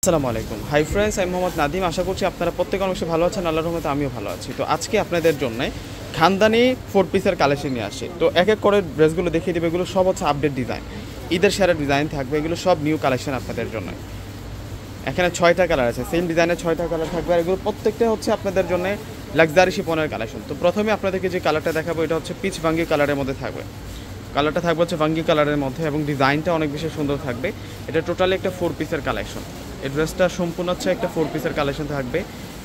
আসসালামু আলাইকুম। Hi friends, আমি মোহাম্মদ নাদিম। আশা করছি আপনারা প্রত্যেক অংশে ভালো আছেন। আল্লাহর রহমতে আমিও ভালো আছি। তো আজকে আপনাদের জন্য খানদানি 4 পিসের কালেকশন নিয়ে আসি। তো এক এক করে ড্রেসগুলো দেখিয়ে দেবে। এগুলো সব হচ্ছে আপডেট ডিজাইন, ঈদের সেরা ডিজাইন থাকবে। এগুলো সব নিউ কালেকশন আপনাদের জন্য। এখানে 6টা কালার আছে, সেম ডিজাইনের 6টা কালার থাকবে। আর এগুলো প্রত্যেকটা হচ্ছে আপনাদের জন্য লাক্সারি শিফনের কালেকশন। তো প্রথমে আপনাদেরকে যে কালারটা দেখাবো এটা হচ্ছে পিচ ভাঙ্গি কালারের মধ্যে থাকবে। কালারটা থাকবে হচ্ছে ভাঙ্গি কালারের মধ্যে এবং ডিজাইনটা অনেক বেশি সুন্দর থাকবে। এটা টোটালি একটা 4 পিসের কালেকশন। এই ড্রেসটা সম্পূর্ণ হচ্ছে একটা 4 পিসের কালেকশন থাকবে।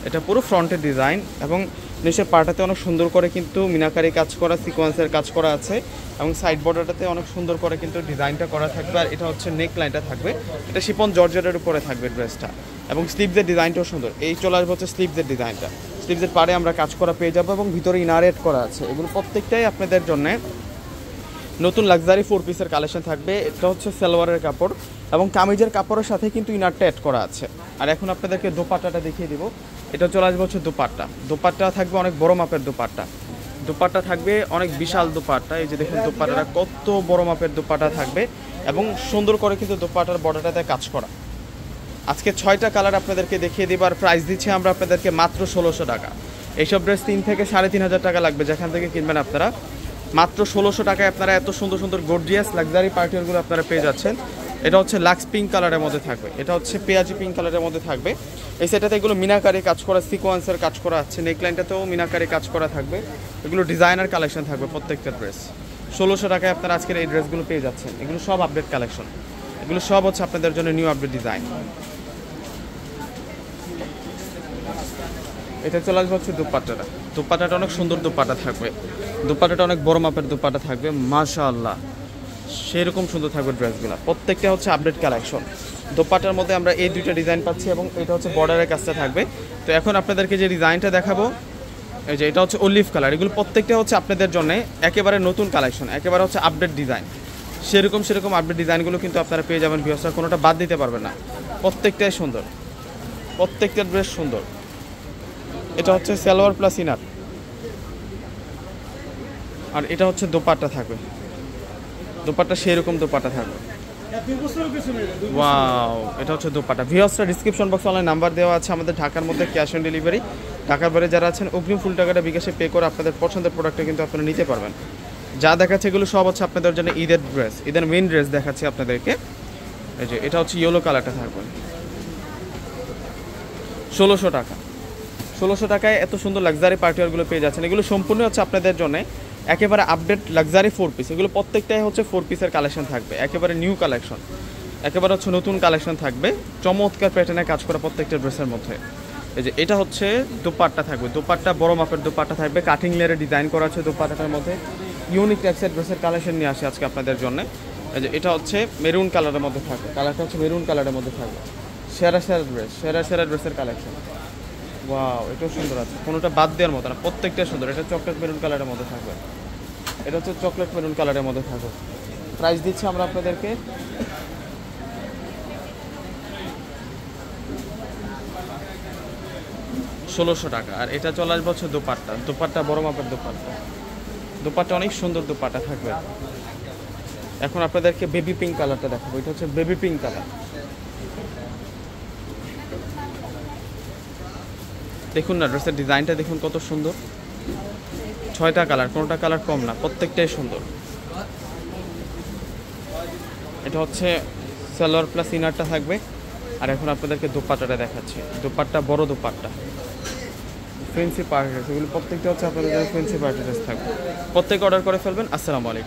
এটা পুরো ফ্রন্টের ডিজাইন এবং নিচের পাটাতে অনেক সুন্দর করে কিন্তু মিনাকারি কাজ করা, সিকোয়েন্সের কাজ করা আছে এবং সাইড বর্ডারটাতে অনেক সুন্দর করে কিন্তু ডিজাইনটা করা থাকবে। আর এটা হচ্ছে নেক লাইনটা থাকবে, এটা শিপন জর্জেটের উপরে থাকবে ড্রেসটা এবং স্লিভসের ডিজাইনটাও সুন্দর। এই চলে আসবে হচ্ছে স্লিভসের ডিজাইনটা। স্লিভসের পাড়ে আমরা কাজ করা পেয়ে যাবো এবং ভিতরে ইনারেট করা আছে। এগুলো প্রত্যেকটাই আপনাদের জন্য নতুন লাক্সারি 4 পিসের কালেকশন থাকবে। এটা হচ্ছে সালোয়ারের কাপড় এবং কামিজের কাপড়ের সাথে কিন্তু ইনারটা অ্যাড করা আছে। আর এখন আপনাদেরকে দোপাট্টাটা দেখিয়ে দিব। এটা চলে আসবে হচ্ছে দোপাট্টা। দোপাট্টা থাকবে অনেক বড় মাপের দোপাট্টা। দোপাট্টা থাকবে অনেক বিশাল দোপাট্টা। এই যে দেখুন দোপাট্টাটা কত বড় মাপের দোপাট্টা থাকবে এবং সুন্দর করে কিন্তু দোপাট্টার বর্ডারটাতে কাজ করা। আজকে 6টা কালার আপনাদেরকে দেখিয়ে দিব। আর প্রাইস দিচ্ছি আমরা আপনাদেরকে মাত্র 1600 টাকা। এইসব ড্রেস 3 থেকে 3500 টাকা লাগবে যেখান থেকে কিনবেন আপনারা। মাত্র 1600 টাকায় আপনারা এত সুন্দর সুন্দর গর্জিয়াস লাক্সারি পার্টিওয়ারগুলো আপনারা পেয়ে যাচ্ছেন। এটা হচ্ছে লাক্স পিঙ্ক কালারের মধ্যে থাকবে, এটা হচ্ছে পেঁয়াজি পিঙ্ক কালারের মধ্যে থাকবে। এই সেটাতে এগুলো মিনাকারি কাজ করা, সিকোয়েন্সের কাজ করা আছে। নেকলাইনটাতেও মিনাকারি কাজ করা থাকবে। এগুলো ডিজাইনার কালেকশন থাকবে প্রত্যেকটা ড্রেস। 1600 টাকায় আপনারা আজকের এই ড্রেসগুলো পেয়ে যাচ্ছেন। এগুলো সব আপডেট কালেকশন, এগুলো সব হচ্ছে আপনাদের জন্য নিউ আপডেট ডিজাইন। এটা চলে আসবে হচ্ছে দুপাট্টাটা। দুপাট্টাটা অনেক সুন্দর দুপাট্টা থাকবে। দুপাট্টাটা অনেক বড় মাপের দুপাট্টা থাকবে। মাশাআল্লাহ, সেরকম সুন্দর থাকবে ড্রেসগুলো। প্রত্যেকটা হচ্ছে আপডেট কালেকশন। দোপাট্টার মধ্যে আমরা এই দুইটা ডিজাইন পাচ্ছি এবং এটা হচ্ছে বর্ডারের কাজটা থাকবে। তো এখন আপনাদেরকে যে ডিজাইনটা দেখাবো, এই যে এটা হচ্ছে অলিভ কালার। এগুলো প্রত্যেকটা হচ্ছে আপনাদের জন্য একেবারে নতুন কালেকশন, একেবারে হচ্ছে আপডেট ডিজাইন। সেরকম আপডেট ডিজাইনগুলো কিন্তু আপনারা পেয়ে যাবেন ভিউয়ার্সরা, কোনোটা বাদ দিতে পারবেন না। প্রত্যেকটাই সুন্দর, প্রত্যেকটা ড্রেস সুন্দর। এটা হচ্ছে সালোয়ার প্লাস ইনার আর এটা হচ্ছে দোপাট্টা থাকবে। দোপাট্টা সেরকম দোপাট্টা থাকবে। ওয়াও, এটা হচ্ছে দোপাট্টা। ভিউয়ার্সরা ডিসক্রিপশন বক্সে অনলাইন নাম্বার দেওয়া আছে আমাদের। ঢাকার মধ্যে ক্যাশ অন ডেলিভারি। ঢাকার বাইরে যারা আছেন অগ্রিম ফুল টাকাটা বিকাশে পে করে আপনাদের পছন্দের প্রোডাক্টটা কিন্তু আপনারা নিতে পারবেন। যা দেখাচ্ছে এগুলো সব হচ্ছে আপনাদের জন্য ঈদের ড্রেস, ঈদের মেইন ড্রেস দেখাচ্ছি আপনাদেরকে। এই যে এটা হচ্ছে ইয়েলো কালারটা থাকবে 1600 টাকা। 1600 টাকায় এত সুন্দর লাক্সারি পার্টিওয়ারগুলো পেয়ে যাচ্ছেন। এগুলো সম্পূর্ণ হচ্ছে আপনাদের জন্য একেবারে আপডেট লাক্সারি 4 পিস। এগুলো প্রত্যেকটাই হচ্ছে 4 পিসের কালেকশন থাকবে, একেবারে নিউ কালেকশন, একেবারে হচ্ছে নতুন কালেকশন থাকবে। চমৎকার প্যাটার্নে কাজ করা প্রত্যেকটা ড্রেসের মধ্যে। এই যে এটা হচ্ছে দোপাট্টা থাকবে। দোপাট্টা বড় মাপের দোপাট্টা থাকবে, কাটিং লেয়ারে ডিজাইন করা আছে দোপাট্টাটার মধ্যে। ইউনিক টাইপসের ড্রেসের কালেকশন নিয়ে আসে আজকে আপনাদের জন্য। এই যে এটা হচ্ছে মেরুন কালারের মধ্যে থাকবে। কালারটা হচ্ছে মেরুন কালারের মধ্যে থাকবে। সেরা ড্রেস, সেরা ড্রেসের কালেকশন। ওয়াও, এটাও সুন্দর আছে, কোনোটা বাদ দেওয়ার মতো না, প্রত্যেকটা সুন্দর। এটা চকলেট মেরুন কালারের মধ্যে থাকবে। এটা হচ্ছে চকলেট মেরুন কালারের মধ্যে থাকবে। প্রাইস দিচ্ছি আমরা আপনাদেরকে 1600 টাকা। আর এটা চলে আসবে হচ্ছে দোপাট্টা। দোপাট্টা বড় মাপের দোপাট্টা। দোপাট্টা অনেক সুন্দর দোপাট্টা থাকবে। এখন আপনাদেরকে বেবি পিঙ্ক কালারটা দেখাবো। এটা হচ্ছে বেবি পিঙ্ক কালার। দেখুন না ড্রেসের ডিজাইনটা দেখুন কত সুন্দর। 6টা কালার, কোনোটা কালার কম না, প্রত্যেকটাই সুন্দর। এটা হচ্ছে সালোয়ার প্লাস ইনারটা থাকবে। আর এখন আপনাদেরকে দোপাট্টাটা দেখাচ্ছি। দোপাট্টা বড় দোপাট্টা, ফ্যান্সি পার্টি ড্রেস। এগুলো প্রত্যেকটা হচ্ছে আপনাদের ফ্যান্সি পার্টি ড্রেস থাকবে। প্রত্যেকে অর্ডার করে ফেলবেন। আসসালামু আলাইকুম।